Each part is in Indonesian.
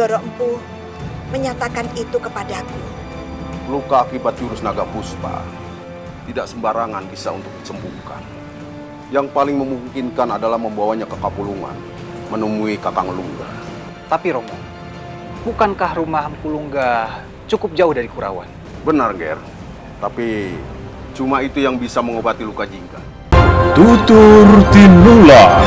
Doro Empu menyatakan itu kepadaku. Luka akibat jurus naga puspa tidak sembarangan bisa untuk disembuhkan. Yang paling memungkinkan adalah membawanya ke Kapulungan, menemui Kakang Lungga. Tapi Romo, bukankah rumah Empu Lungga cukup jauh dari Kurawan? Benar, Ger. Tapi cuma itu yang bisa mengobati luka Jingga. Tutur Tinular.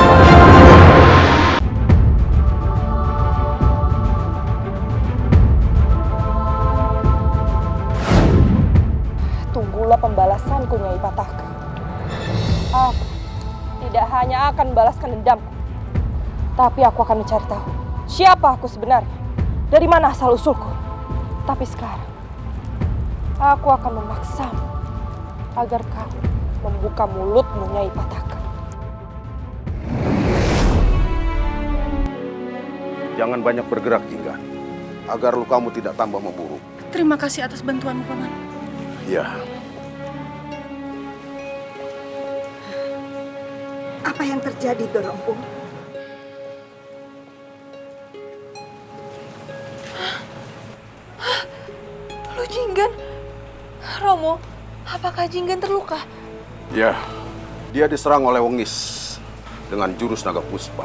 Tunggulah pembalasanku, Nyai Pataka. Aku tidak hanya akan membalaskan dendamku, tapi aku akan mencari tahu siapa aku sebenarnya, dari mana asal usulku. Tapi sekarang, aku akan memaksamu agar kamu membuka mulutmu, Nyai Pataka. Jangan banyak bergerak, Jingga, agar lukamu tidak tambah memburuk. Terima kasih atas bantuanmu, Paman. Ya. Apa yang terjadi, Doro Empu? Lu Jinggan? Romo, apakah Jinggan terluka? Ya, dia diserang oleh Wengis dengan jurus naga puspa.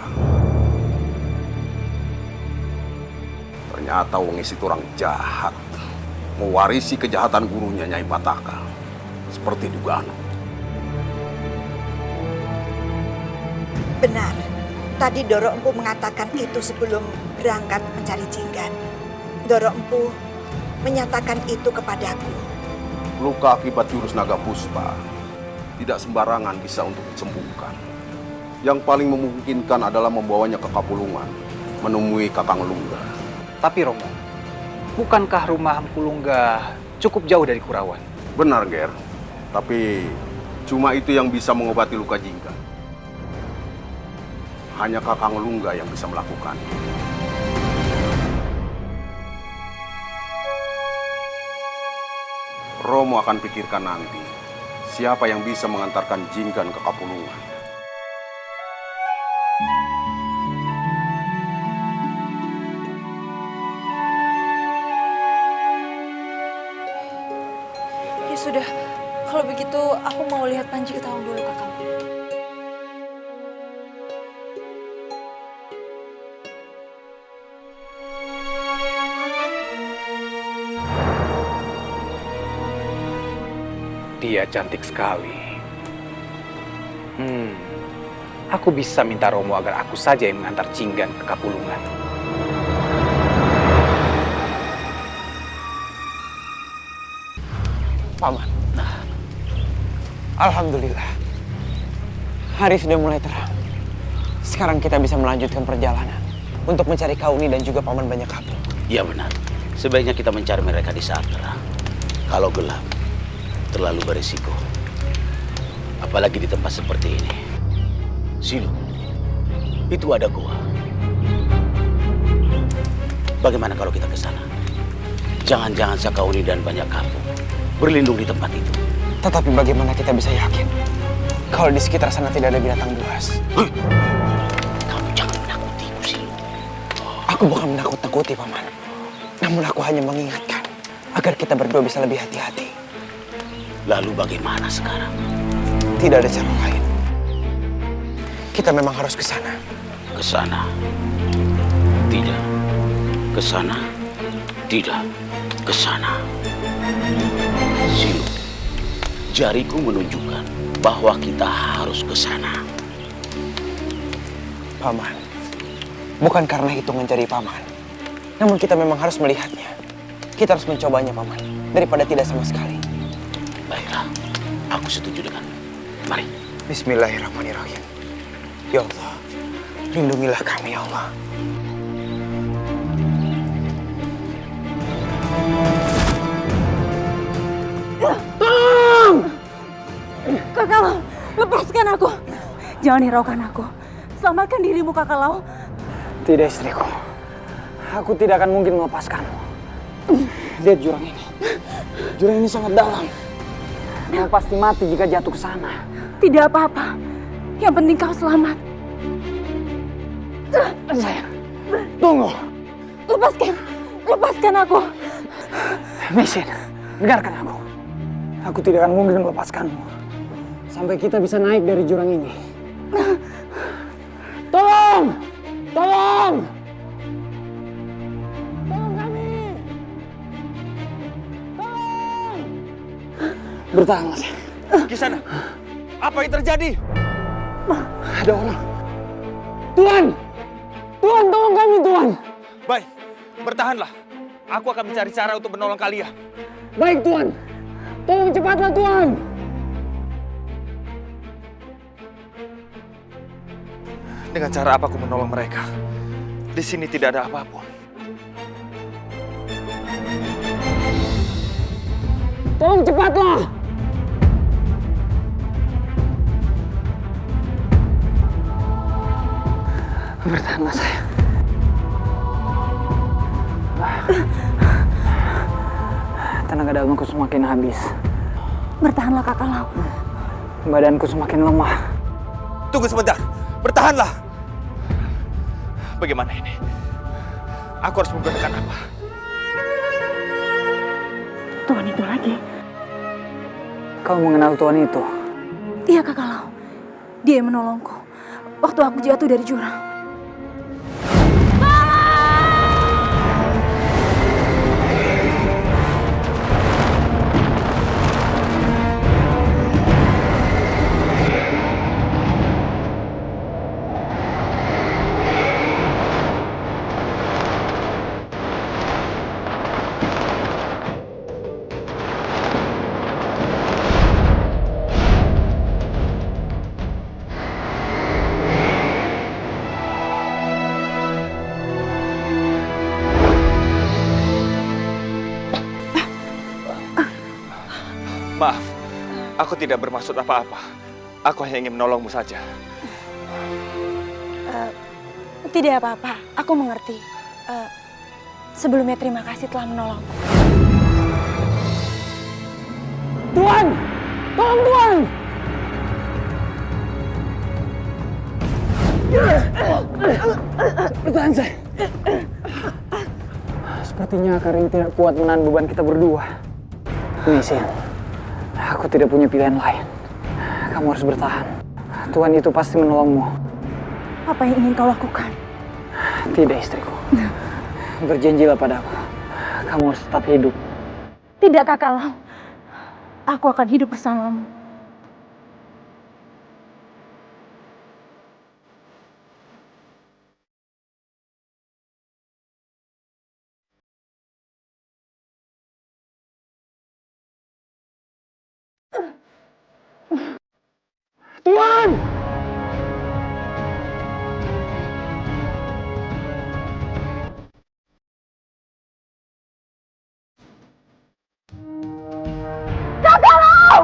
Ternyata Wengis itu orang jahat, mewarisi kejahatan gurunya Nyai Pataka, seperti dugaan. Benar, tadi Doro Empu mengatakan itu sebelum berangkat mencari Jinggan. Doro Empu menyatakan itu kepadaku. Luka akibat jurus naga puspa tidak sembarangan bisa untuk disembuhkan. Yang paling memungkinkan adalah membawanya ke Kapulungan, menemui Kakang Lungga. Tapi Romo, bukankah rumah Empu Lungga cukup jauh dari Kurawan? Benar, Ger. Tapi cuma itu yang bisa mengobati luka Jingga. Hanya Kakang Lungga yang bisa melakukan. Romo akan pikirkan nanti siapa yang bisa mengantarkan Jinggan ke Kapulungan. Ya sudah, kalau begitu aku mau lihat Panji Ketawang dulu, Kakang. Dia cantik sekali. Aku bisa minta Romo agar aku saja yang mengantar Jinggan ke Kapulungan. Paman, alhamdulillah, hari sudah mulai terang. Sekarang kita bisa melanjutkan perjalanan untuk mencari Kauni dan juga Paman Banyakapung. Iya benar, sebaiknya kita mencari mereka di saat terang. Kalau gelap, terlalu berisiko. Apalagi di tempat seperti ini. Silu, itu ada gua. Bagaimana kalau kita ke sana? Jangan-jangan Sakauni dan Banyakapung berlindung di tempat itu. Tetapi bagaimana kita bisa yakin kalau di sekitar sana tidak ada binatang buas? Kamu jangan menakutiku, Silu. Aku bukan menakut-nakuti, Paman. Namun aku hanya mengingatkan agar kita berdua bisa lebih hati-hati. Lalu bagaimana sekarang? Tidak ada cara lain. Kita memang harus ke sana. Ke sana. Tidak. Ke sana. Tidak. Ke sana. Silu, jariku menunjukkan bahwa kita harus ke sana. Paman, bukan karena hitungan jari Paman. Namun kita memang harus melihatnya. Kita harus mencobanya, Paman, daripada tidak sama sekali. Baiklah, aku setuju denganmu. Mari. Bismillahirrahmanirrahim. Ya Allah, lindungilah kami, ya Allah. Tolong! Kakak, lepaskan aku. Jangan hiraukan aku. Selamatkan dirimu, Kakak Lau. Tidak, istriku. Aku tidak akan mungkin melepaskanmu. Lihat jurang ini. Jurang ini sangat dalam. Kau pasti mati jika jatuh ke sana. Tidak apa-apa. Yang penting kau selamat. Sayang, tunggu. Lepaskan! Lepaskan aku! Mesin, dengarkan aku. Aku tidak akan mungkin melepaskanmu sampai kita bisa naik dari jurang ini. Tolong! Tolong! Tolong kami! Tolong! Bertahanlah, Sen. Kisana, apa yang terjadi? Ada orang. Tuan! Tuan, tolong kami, Tuan! Baik, bertahanlah. Aku akan mencari cara untuk menolong kalian. Baik, Tuan. Tolong cepatlah, Tuan. Dengan cara apa aku menolong mereka? Di sini tidak ada apapun. Tolong cepatlah. Bertahanlah, sayang. Tenaga dalamku semakin habis. Bertahanlah, Kakak Lau. Badanku semakin lemah. Tunggu sebentar, bertahanlah. Bagaimana ini? Aku harus menggunakan apa? Tuan itu lagi. Kau mengenal Tuan itu? Iya, Kakak Lau. Dia yang menolongku waktu aku jatuh dari jurang. Maaf, aku tidak bermaksud apa-apa. Aku hanya ingin menolongmu saja. Tidak apa-apa, aku mengerti. Sebelumnya terima kasih telah menolongku. Tuan! Tolong, Tuan! Bertahan, saya. Sepertinya akar ini tidak kuat menahan beban kita berdua. Mesin, aku tidak punya pilihan lain. Kamu harus bertahan. Tuhan itu pasti menolongmu. Apa yang ingin kau lakukan? Tidak, istriku. Berjanjilah padaku. Kamu harus tetap hidup. Tidak, Kakak Lau. Aku akan hidup bersamamu. Tuan! Kakak Lau!